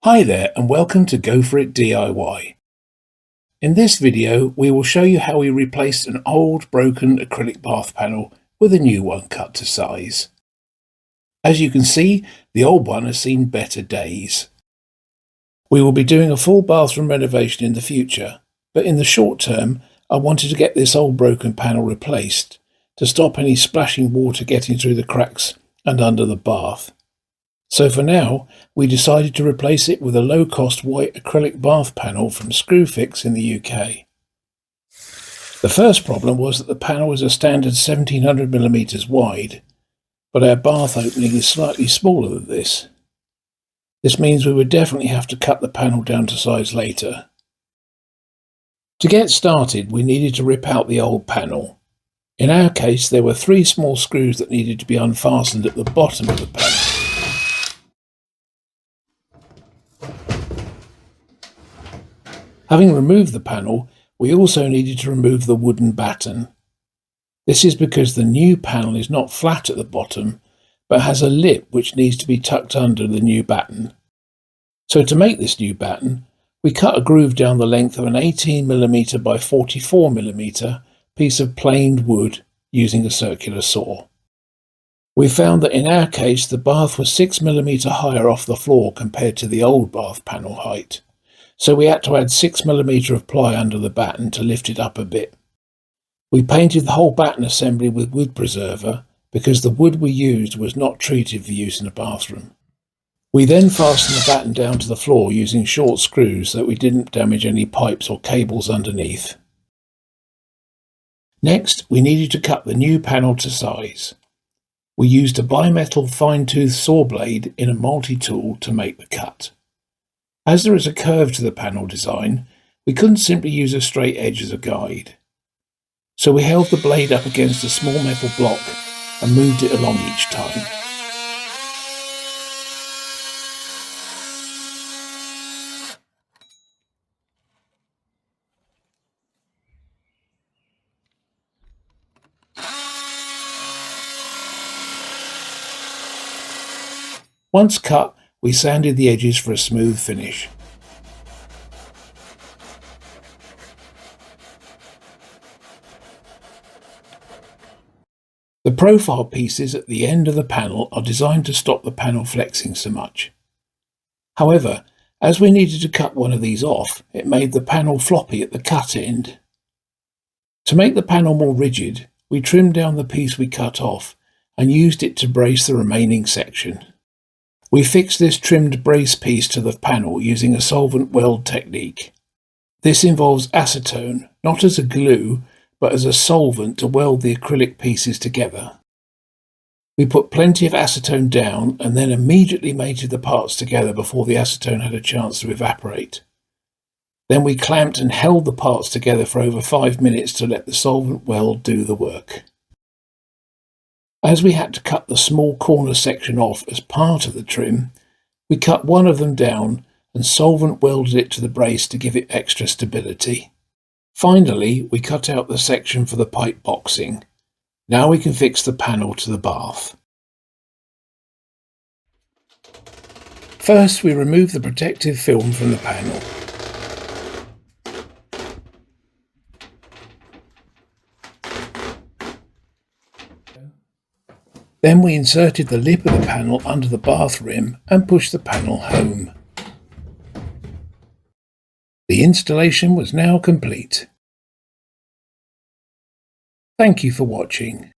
Hi there and welcome to Go For It DIY. In this video we will show you how we replaced an old broken acrylic bath panel with a new one cut to size. As you can see, the old one has seen better days. We will be doing a full bathroom renovation in the future, but in the short term I wanted to get this old broken panel replaced to stop any splashing water getting through the cracks and under the bath. So for now, we decided to replace it with a low-cost white acrylic bath panel from Screwfix in the UK. The first problem was that the panel is a standard 1700mm wide, but our bath opening is slightly smaller than this. This means we would definitely have to cut the panel down to size later. To get started, we needed to rip out the old panel. In our case, there were 3 small screws that needed to be unfastened at the bottom of the panel. Having removed the panel, we also needed to remove the wooden batten. This is because the new panel is not flat at the bottom, but has a lip which needs to be tucked under the new batten. So to make this new batten, we cut a groove down the length of an 18mm by 44mm piece of planed wood using a circular saw. We found that in our case the bath was 6mm higher off the floor compared to the old bath panel height. So we had to add 6mm of ply under the batten to lift it up a bit. We painted the whole batten assembly with wood preserver because the wood we used was not treated for use in a bathroom. We then fastened the batten down to the floor using short screws so that we didn't damage any pipes or cables underneath. Next, we needed to cut the new panel to size. We used a bimetal fine-tooth saw blade in a multi-tool to make the cut. As there is a curve to the panel design, we couldn't simply use a straight edge as a guide. So we held the blade up against a small metal block and moved it along each time. Once cut, we sanded the edges for a smooth finish. The profile pieces at the end of the panel are designed to stop the panel flexing so much. However, as we needed to cut one of these off, it made the panel floppy at the cut end. To make the panel more rigid, we trimmed down the piece we cut off and used it to brace the remaining section. We fixed this trimmed brace piece to the panel using a solvent weld technique. This involves acetone, not as a glue, but as a solvent to weld the acrylic pieces together. We put plenty of acetone down and then immediately mated the parts together before the acetone had a chance to evaporate. Then we clamped and held the parts together for over 5 minutes to let the solvent weld do the work. As we had to cut the small corner section off as part of the trim, we cut one of them down and solvent welded it to the brace to give it extra stability. Finally, we cut out the section for the pipe boxing. Now we can fix the panel to the bath. First, we remove the protective film from the panel. Then we inserted the lip of the panel under the bath rim and pushed the panel home. The installation was now complete. Thank you for watching.